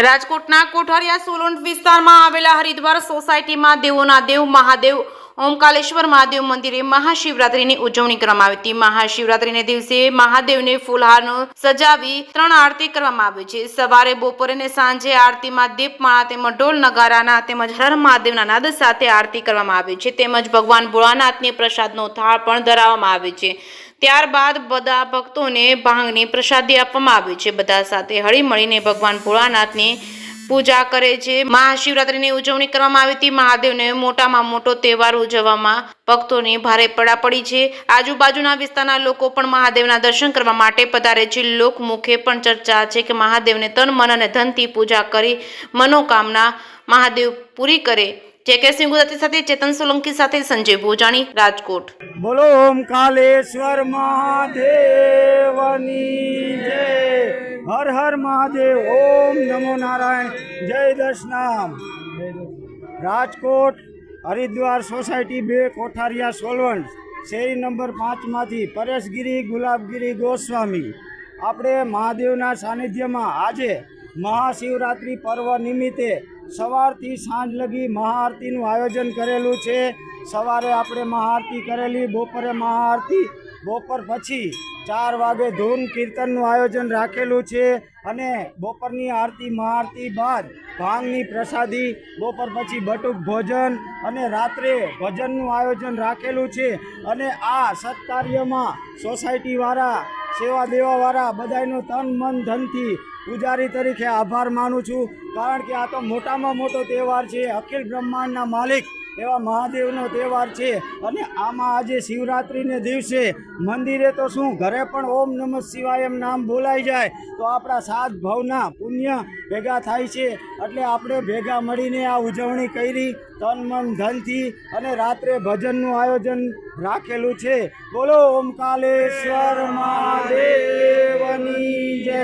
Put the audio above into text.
રાજકોટના કોઠારિયા સોલંકી વિસ્તારમાં આવેલા હરિદ્વાર સોસાયટીમાં દેવોના દેવ મહાદેવ ઓમકાલેશ્વર મહાદેવ મંદિરે મહાશિવરાત્રીની ઉજવણી કરવામાં આવી હતી। મહાશિવરાત્રીને દિવસે મહાદેવને ફૂલહારનો સજાવી 3 આરતી કરવામાં આવી છે। સવારે, બપોરે અને સાંજે આરતીમાં દીપમાળા તેમજ ઢોલ નગારાના તેમજ હર મહાદેવના નાદ સાથે આરતી કરવામાં આવી છે। તેમજ ભગવાન ભોળાનાથને પ્રસાદનો થાળ પણ ધરાવવામાં આવે છે। ત્યારબાદ બધા ભક્તોને ભાંગની પ્રસાદી આપવામાં આવે છે। બધા સાથે હળીમળીને ભગવાન ભોળાનાથની પૂજા કરે છે। મહાશિવરાત્રીની ઉજવણી કરવામાં આવી હતી। મહાદેવને મોટામાં મોટો તહેવાર ઉજવવામાં ભક્તોની ભારે પડાપડી છે। આજુબાજુના વિસ્તારના લોકો પણ મહાદેવના દર્શન કરવા માટે પધારે છે। લોકમુખે પણ ચર્ચા છે કે મહાદેવને તન મન અને ધનથી પૂજા કરી મનોકામના મહાદેવ પૂરી કરે। જેકે ગુજરાતી સાથે ચેતન સોલંકી સાથે સંજય ભોજાણી, રાજકોટ। બોલો ઓમકાલેશ્વર મહાદેવની જય। હર હર મહાદેવ। ઓમ નમો નારાયણ। જય દશનામ। રાજકોટ હરિદ્વાર સોસાયટી 2 કોઠારિયા સોલવંટ શેરી નંબર 5 માંથી પરેશગીરી ગુલાબગીરી ગોસ્વામી આપણે મહાદેવના સાનિધ્યમાં આજે મહાશિવરાત્રિ પર્વ નિમિત્તે સવારથી સાંજ લગી મહાઆરતીનું આયોજન કરેલું છે। સવારે આપણે મહાઆરતી કરેલી, બપોરે મહાઆરતી, બપોર પછી 4 વાગે ધૂન કીર્તનનું આયોજન રાખેલું છે અને બપોરની આરતી મહાઆરતી બાદ ભાંગની પ્રસાદી, બપોર પછી બટુક ભોજન અને રાત્રે ભજનનું આયોજન રાખેલું છે। અને આ સત્કાર્યમાં સોસાયટીવાળા, સેવા દેવાવાળા બધાનો તન મન ધનથી પૂજારી તરીકે આભાર માનું છું, કારણ કે આ તો મોટામાં મોટો તહેવાર છે। અખિલ બ્રહ્માંડના માલિક એવા મહાદેવનો તહેવાર છે અને આમાં આજે શિવરાત્રિને દિવસે મંદિરે તો શું, ઘરે પણ ઓમ નમઃ શિવાય એમ નામ બોલાઈ જાય તો આપણા 7 ભવના પુણ્ય ભેગા થાય છે। એટલે આપણે ભેગા મળીને આ ઉજવણી કરી તન મન ધનથી અને રાત્રે ભજનનું આયોજન રાખેલું છે। બોલો ઓમકાલેશ્વર મહાદેવની જય।